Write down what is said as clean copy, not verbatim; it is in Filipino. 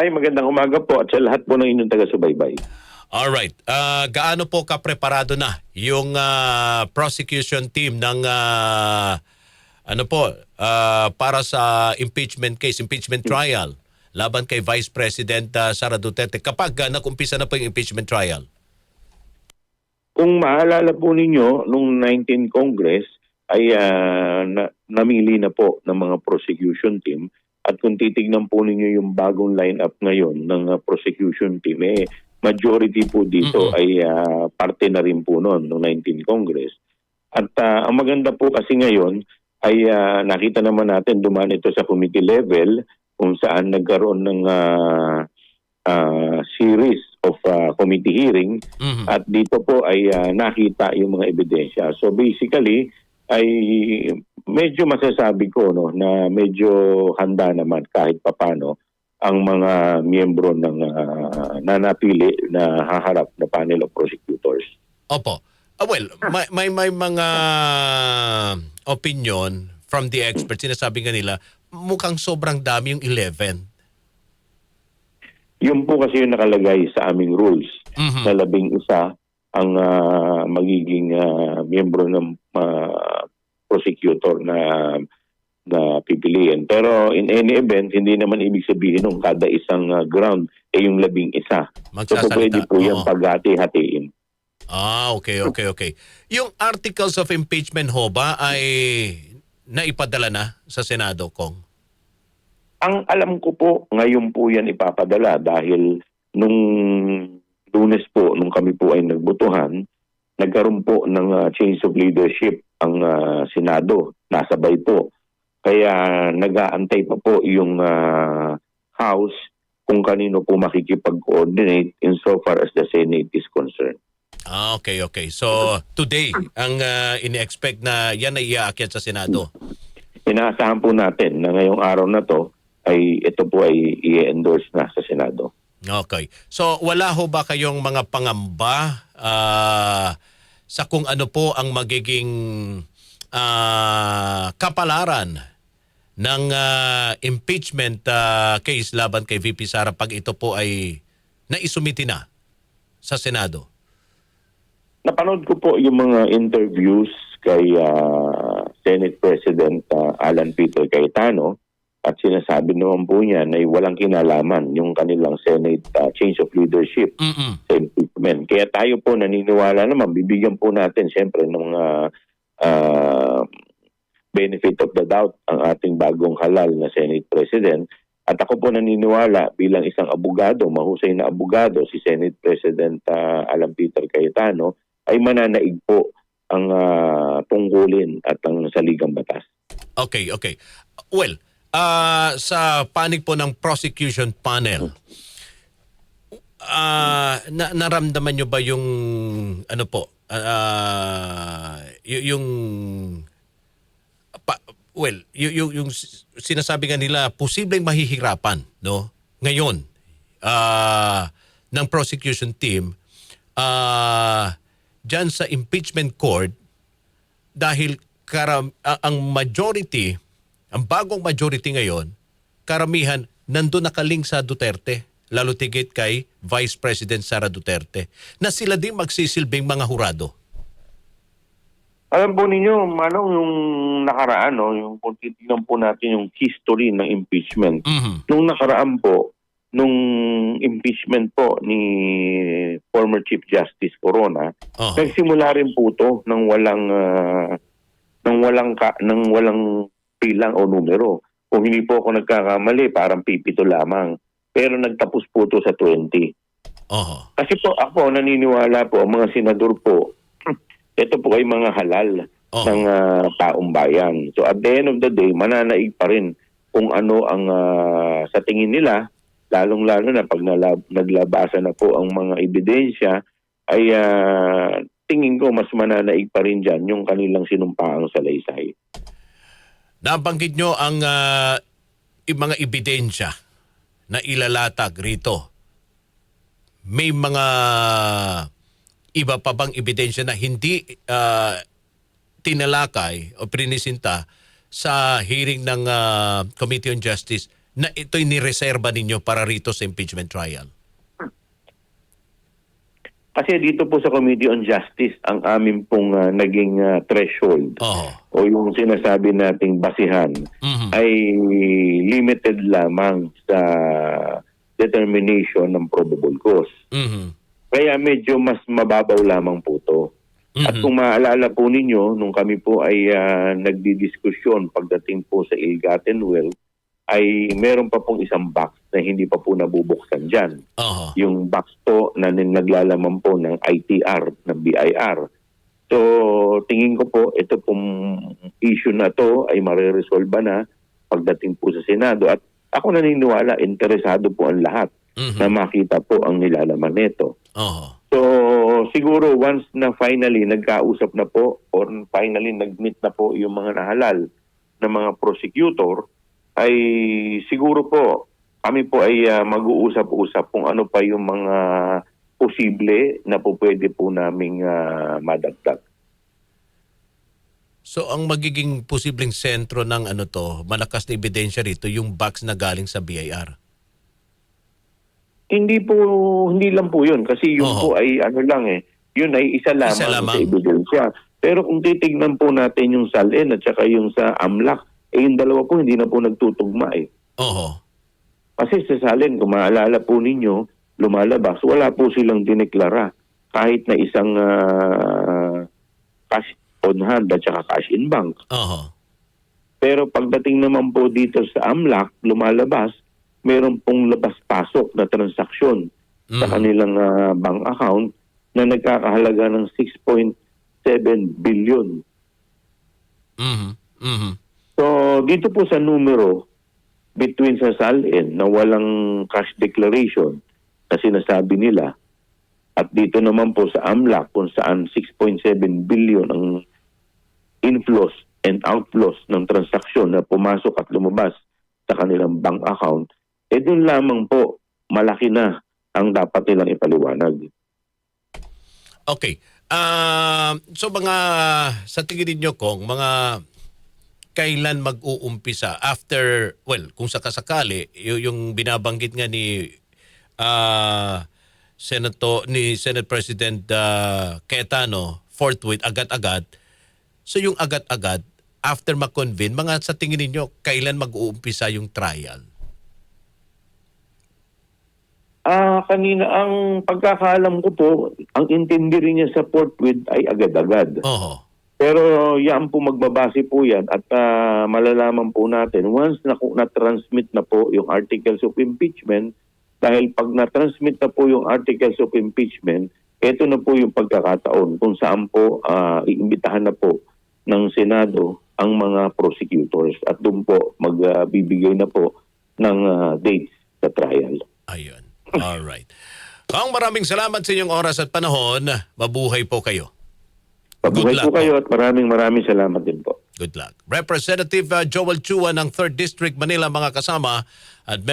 Ay, magandang umaga po at sa lahat po ng inyong taga-subaybay. Alright. Gaano po kapreparado na yung prosecution team ng para sa impeachment case, impeachment trial laban kay Vice President Sara Duterte kapag nag-umpisa na po yung impeachment trial? Kung maalala po ninyo, nung 19 Congress ay namili na po ng mga prosecution team. At kung titignan po ninyo yung bagong lineup ngayon ng prosecution team, majority po dito ay parte na rin po noon, noong 19 Congress. At ang maganda po kasi ngayon ay nakita naman natin dumaan ito sa committee level kung saan nagkaroon ng series of committee hearing at dito po ay nakita yung mga ebidensya. So basically ay medyo masasabi ko na medyo handa naman kahit papano ang mga miyembro ng nanapili na haharap na panel of prosecutors. Opo. May mga opinion from the experts. Sinasabi nga nila, mukhang sobrang dami yung 11. Yun po kasi yung nakalagay sa aming rules na 11 ang magiging miyembro ng prosecutor na pipiliin. Pero in any event, hindi naman ibig sabihin ng kada isang ground ay yung 11. So pwede po yung paghati-hatiin. Okay. Yung articles of impeachment ho ba ay naipadala na sa Senado, Kong? Ang alam ko po, ngayon po yan ipapadala dahil nung Lunes po, nung kami po ay nagbotohan, nagkaroon po ng change of leadership ang Senado. Nasabay po. Kaya nag-aantay pa po yung House kung kanino po makikipag-coordinate insofar as the Senate is concerned. Okay. So today, ang ini-expect na yan ay iaakyat sa Senado? Inaasahan po natin na ngayong araw na to ay ito po ay i-endorse na sa Senado. Okay. So wala ho ba kayong mga pangamba sa kung ano po ang magiging kapalaran ng impeachment case laban kay VP Sara pag ito po ay naisumiti na sa Senado? Napanood ko po yung mga interviews kay Senate President Alan Peter Cayetano at sinasabi naman po niya na walang kinalaman yung kanilang Senate change of leadership sa impeachment. Kaya tayo po naniniwala naman, bibigyan po natin siyempre ng benefit of the doubt ang ating bagong halal na Senate President. At ako po naniniwala bilang isang abogado, mahusay na abogado, si Senate President Alan Peter Cayetano ay mananaig po ang tungkulin at ang saligang batas. Okay. Well, sa panig po ng prosecution panel, naramdaman nyo ba yung yung sinasabi nga nila posibleng mahihirapan ngayon ng prosecution team dyan sa impeachment court dahil ang majority, ang bagong majority ngayon, karamihan nandun nakaling sa Duterte, lalo tigit kay Vice President Sara Duterte, na sila din magsisilbing mga hurado. Alam po ninyo, Manong, yung nakaraan, yung kung titignan po natin yung history ng impeachment. Nung nakaraan po, nung impeachment po ni former Chief Justice Corona, nagsimula rin po ito ng walang pilang o numero. Kung hindi po ako nagkakamali, parang 7 lamang. Pero nagtapos po ito sa 20. Kasi po ako naniniwala po, ang mga senador po, ito po ay mga halal ng taong bayan. So at the end of the day, mananaig pa rin kung ano ang sa tingin nila, lalong-lalo na pag naglabasa na po ang mga ebidensya, ay tingin ko mas mananaig pa rin dyan yung kanilang sinumpaang salaysay. Nabanggit nyo ang mga ebidensya na ilalatag rito. May mga iba pa bang ebidensya na hindi tinalakay o prinisinta sa hearing ng Committee on Justice na ito'y nireserba ninyo para rito sa impeachment trial? Kasi dito po sa Committee on Justice, ang amin pong naging threshold o yung sinasabi nating basihan ay limited lamang sa determination ng probable cause. Kaya medyo mas mababaw lamang po ito. At kung maalala po ninyo, nung kami po ay nagdidiskusyon pagdating po sa ill-gotten wealth, ay meron pa pong isang box na hindi pa po nabubuksan dyan. Yung box po na naglalaman po ng ITR, ng BIR. So, tingin ko po, ito pong issue na to ay mariresolba na pagdating po sa Senado. At ako naniniwala, interesado po ang lahat na makita po ang nilalaman nito. So, siguro once na finally nagkausap na po or finally nag-meet na po yung mga nahalal na mga prosecutor, ay siguro po kami po ay mag-uusap-usap kung ano pa yung mga posible na po pwede po naming madagdag. So ang magiging posibleng sentro ng malakas na ebidensya rito, yung box na galing sa BIR? Hindi lang po yun kasi yun po ay yun ay isa lamang sa ebidensya. Pero kung titignan po natin yung SALN at saka yung sa AMLAC, yung dalawa po hindi na po nagtutugma eh. Kasi sa SALN, kung maalala po ninyo, lumalabas, wala po silang dineklara kahit na isang cash on hand at saka cash in bank. Pero pagdating naman po dito sa AMLAC, lumalabas, meron pong labas-pasok na transaksyon sa kanilang bank account na nagkakahalaga ng 6.7 billion. So, dito po sa numero between sa SALN na walang cash declaration na sinasabi nila at dito naman po sa AMLAC kung saan 6.7 billion ang inflows and outflows ng transaksyon na pumasok at lumabas sa kanilang bank account, doon lamang po malaki na ang dapat nilang ipaliwanag. Okay. So sa tingin niyo kung kailan mag-uumpisa after, kung sakasakali, yung binabanggit nga ni Senate President Cayetano, forthwith, agad-agad. So yung agad-agad, after ma-convene, sa tingin niyo kailan mag-uumpisa yung trial? Kanina, ang pagkakaalam ko po, ang intindi rin niya sa forthwith ay agad-agad. Pero yan po, magbabase po yan at malalaman po natin once na-transmit na po yung articles of impeachment, dahil pag na-transmit na po yung articles of impeachment, ito na po yung pagkakataon kung saan po iimbitahan na po ng Senado ang mga prosecutors at doon po magbibigay na po ng dates sa trial. Ayun. Alright. Maraming salamat sa inyong oras at panahon. Mabuhay po kayo. Mabuhay po kayo at maraming salamat din po. Good luck. Representative Joel Chua ng 3rd District Manila, mga kasama, at